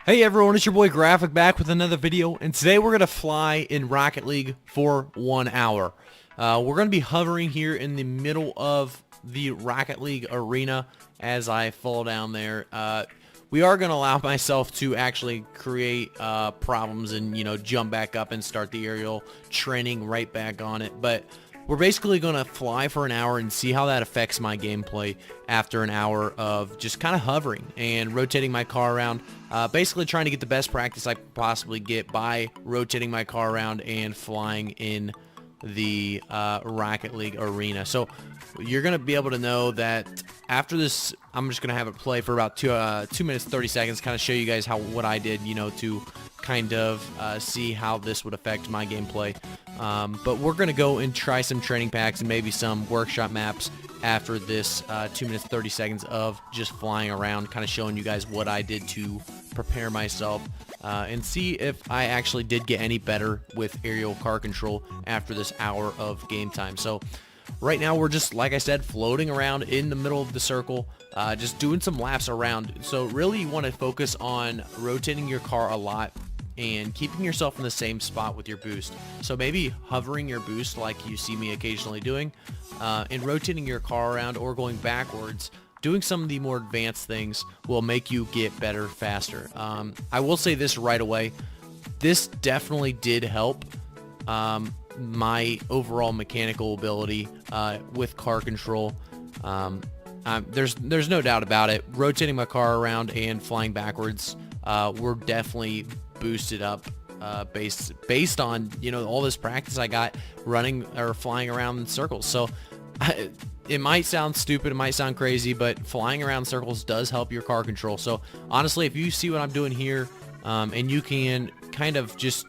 Hey everyone, it's your boy Graphic back with another video, and today we're going to fly in Rocket League for 1 hour. We're going to be hovering here in the middle of the Rocket League arena as I fall down there. We are going to allow myself to actually create problems and, jump back up and start the aerial training right back on it, but we're basically going to fly for an hour and see how that affects my gameplay after an hour of just kind of hovering and rotating my car around. Basically trying to get the best practice I can possibly get by rotating my car around and flying in the Rocket League arena. So you're going to be able to know that after this, I'm just going to have it play for about 2 minutes 30 seconds, kind of show you guys what I did, to kind of see how this would affect my gameplay. But we're going to go and try some training packs and maybe some workshop maps after this 2 minutes 30 seconds of just flying around, kind of showing you guys what I did to prepare myself and see if I actually did get any better with aerial car control after this hour of game time. So right now we're just, like I said, floating around in the middle of the circle, just doing some laps around. So really you want to focus on rotating your car a lot and keeping yourself in the same spot with your boost. So maybe hovering your boost like you see me occasionally doing, and rotating your car around or going backwards. Doing some of the more advanced things will make you get better faster. I will say this right away. This definitely did help my overall mechanical ability with car control. There's no doubt about it. Rotating my car around and flying backwards were definitely boosted up based on all this practice I got running or flying around in circles. So it might sound stupid, it might sound crazy, but flying around circles does help your car control. So honestly, if you see what I'm doing here, and you can kind of just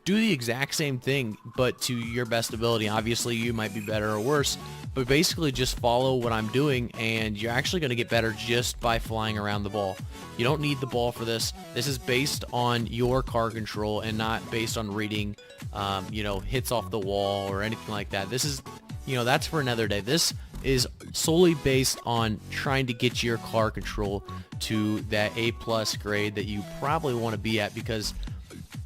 do the exact same thing but to your best ability. Obviously you might be better or worse, but basically just follow what I'm doing and you're actually going to get better just by flying around the ball. You don't need the ball for this. This is based on your car control and not based on reading hits off the wall or anything like that. This is that's for another day. This is solely based on trying to get your car control to that A+ grade that you probably want to be at, because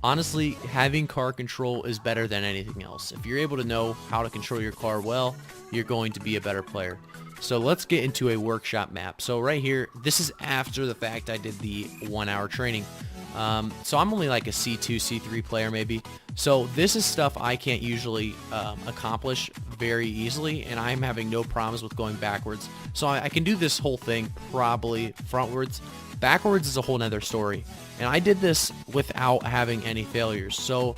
honestly, having car control is better than anything else. If you're able to know how to control your car well, you're going to be a better player. So let's get into a workshop map. So right here, this is after the fact I did the 1 hour training. So I'm only like a C2, C3 player maybe. So this is stuff I can't usually accomplish very easily, and I'm having no problems with going backwards. So I can do this whole thing probably frontwards. Backwards is a whole nother story. And I did this without having any failures. So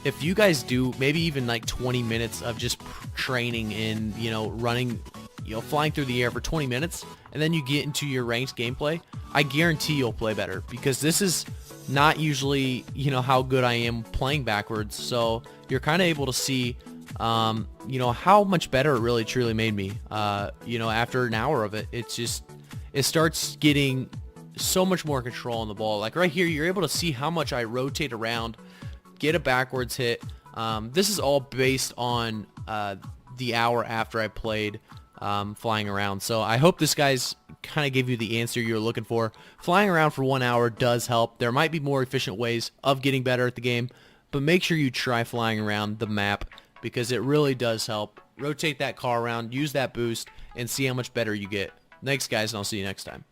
if you guys do maybe even like 20 minutes of just training in, running, flying through the air for 20 minutes, and then you get into your ranked gameplay, I guarantee you'll play better, because this is not usually, how good I am playing backwards. So you're kind of able to see, how much better it really truly made me, after an hour of it. It starts getting so much more control on the ball. Like right here, you're able to see how much I rotate around, get a backwards hit. This is all based on the hour after I played flying around. So I hope this guy's kind of give you the answer you're looking for. Flying around for 1 hour does help. There might be more efficient ways of getting better at the game, but make sure you try flying around the map, because it really does help. Rotate that car around, use that boost, and see how much better you get. Thanks guys, and I'll see you next time.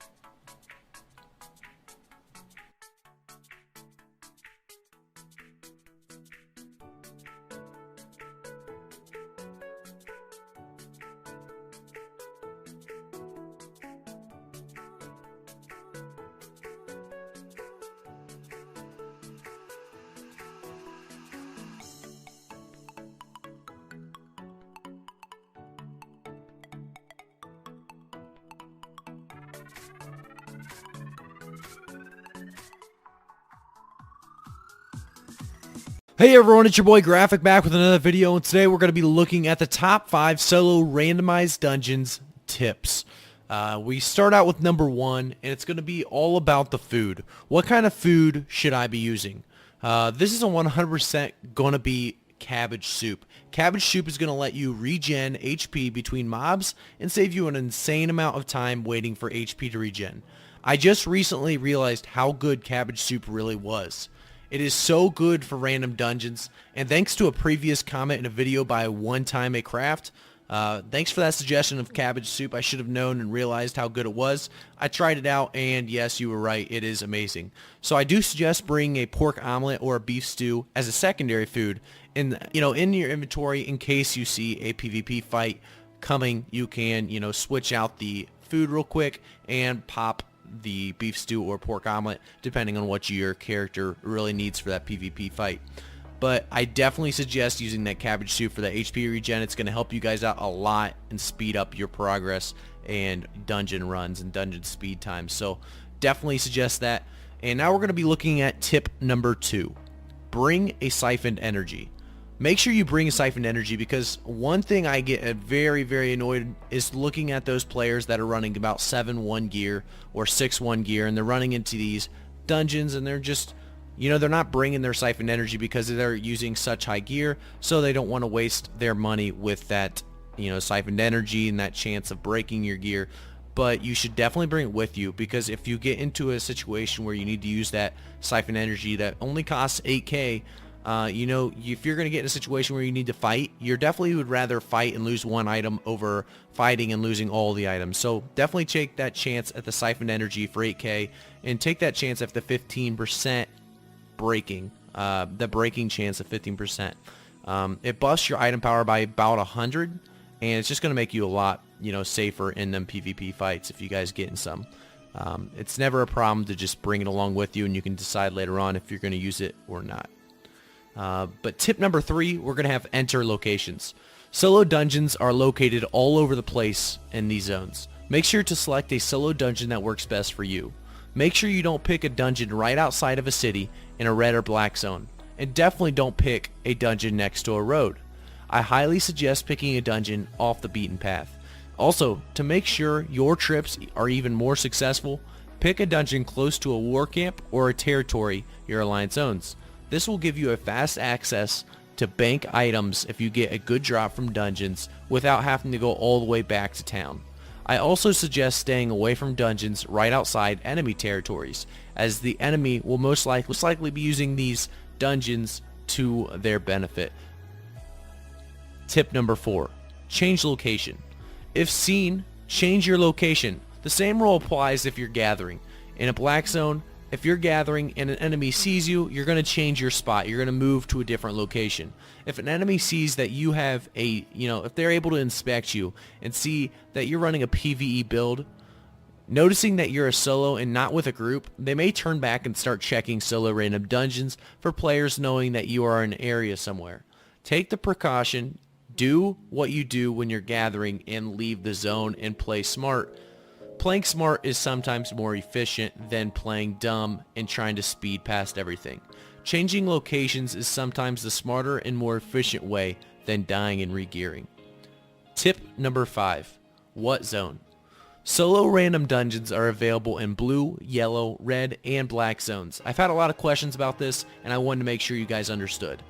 Hey everyone, it's your boy Graphic back with another video, and today we're going to be looking at the top 5 solo randomized dungeons tips. We start out with number 1, and it's going to be all about the food. What kind of food should I be using? This is a 100% going to be cabbage soup. Cabbage soup is going to let you regen HP between mobs and save you an insane amount of time waiting for HP to regen. I just recently realized how good cabbage soup really was. It is so good for random dungeons, and thanks to a previous comment in a video by One Time a Craft, thanks for that suggestion of cabbage soup. I should have known and realized how good it was. I tried it out, and yes, you were right. It is amazing. So I do suggest bringing a pork omelet or a beef stew as a secondary food in your inventory in case you see a PvP fight coming. You can switch out the food real quick and pop the beef stew or pork omelet depending on what your character really needs for that PvP fight. But I definitely suggest using that cabbage soup for the HP regen. It's going to help you guys out a lot and speed up your progress and dungeon runs and dungeon speed times. So definitely suggest that. And now we're going to be looking at tip number 2. Bring a siphoned energy. Make sure you bring a siphoned energy, because one thing I get very, very annoyed is looking at those players that are running about 7-1 gear or 6-1 gear, and they're running into these dungeons and they're just, they're not bringing their siphoned energy because they're using such high gear, so they don't want to waste their money with that, siphoned energy and that chance of breaking your gear. But you should definitely bring it with you, because if you get into a situation where you need to use that siphoned energy that only costs 8k, if you're going to get in a situation where you need to fight, you definitely would rather fight and lose one item over fighting and losing all the items. So definitely take that chance at the siphoned energy for 8k, and take that chance at the 15% breaking, the breaking chance of 15%. It busts your item power by about 100, and it's just going to make you a lot, safer in them PvP fights if you guys get in some. It's never a problem to just bring it along with you, and you can decide later on if you're going to use it or not. But tip number 3, we're going to have enter locations. Solo dungeons are located all over the place in these zones. Make sure to select a solo dungeon that works best for you. Make sure you don't pick a dungeon right outside of a city in a red or black zone. And definitely don't pick a dungeon next to a road. I highly suggest picking a dungeon off the beaten path. Also, to make sure your trips are even more successful, pick a dungeon close to a war camp or a territory your alliance owns. This will give you a fast access to bank items if you get a good drop from dungeons without having to go all the way back to town. I also suggest staying away from dungeons right outside enemy territories, as the enemy will most likely be using these dungeons to their benefit. Tip number 4, change location. If seen, change your location. The same rule applies if you're gathering. In a black zone, if you're gathering and an enemy sees you, you're going to change your spot. You're going to move to a different location. If an enemy sees that you have if they're able to inspect you and see that you're running a PvE build, noticing that you're a solo and not with a group, they may turn back and start checking solo random dungeons for players knowing that you are in an area somewhere. Take the precaution, do what you do when you're gathering, and leave the zone and play smart. Playing smart is sometimes more efficient than playing dumb and trying to speed past everything. Changing locations is sometimes the smarter and more efficient way than dying and regearing. Tip number 5, what zone? Solo random dungeons are available in blue, yellow, red, and black zones. I've had a lot of questions about this, and I wanted to make sure you guys understood.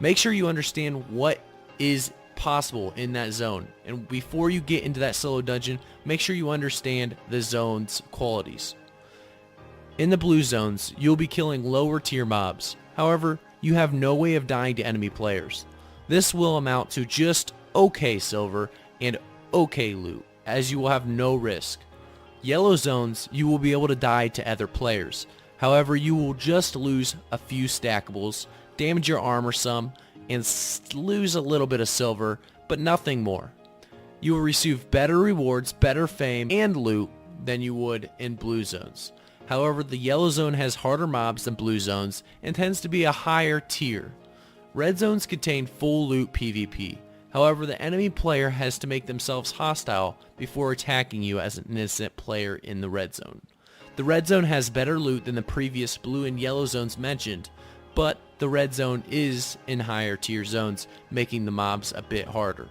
Make sure you understand what is possible in that zone, and before you get into that solo dungeon, make sure you understand the zone's qualities. In the blue zones, you'll be killing lower tier mobs. However, you have no way of dying to enemy players. This will amount to just okay silver and okay loot, as you will have no risk. Yellow zones, you will be able to die to other players. However, you will just lose a few stackables, damage your armor some, and lose a little bit of silver, but nothing more. You will receive better rewards, better fame, and loot than you would in blue zones. However, the yellow zone has harder mobs than blue zones and tends to be a higher tier. Red zones contain full loot PvP. However, the enemy player has to make themselves hostile before attacking you as an innocent player in the red zone. The red zone has better loot than the previous blue and yellow zones mentioned, but the red zone is in higher tier zones, making the mobs a bit harder,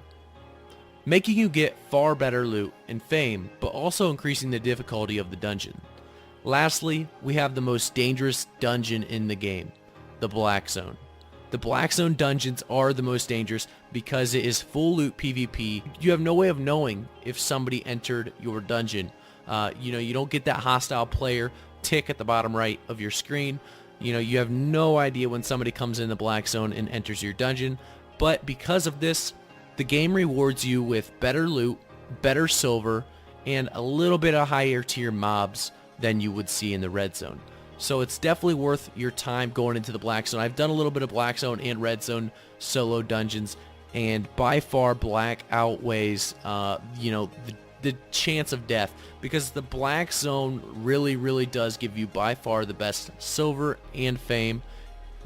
making you get far better loot and fame, but also increasing the difficulty of the dungeon. Lastly, we have the most dangerous dungeon in the game, the black zone. The black zone dungeons are the most dangerous because it is full loot PvP. You have no way of knowing if somebody entered your dungeon, You don't get that hostile player tick at the bottom right of your screen. You have no idea when somebody comes in the black zone and enters your dungeon. But because of this, the game rewards you with better loot, better silver, and a little bit of higher tier mobs than you would see in the red zone. So it's definitely worth your time going into the black zone. I've done a little bit of black zone and red zone solo dungeons, and by far black outweighs the chance of death, because the black zone really does give you by far the best silver and fame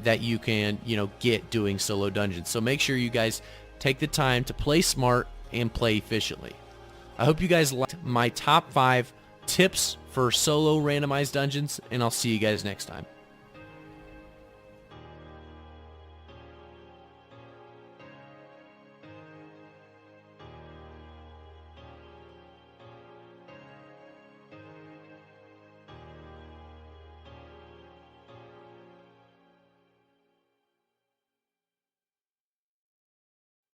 that you can get doing solo dungeons. So make sure you guys take the time to play smart and play efficiently. I hope you guys liked my top 5 tips for solo randomized dungeons, and I'll see you guys next time.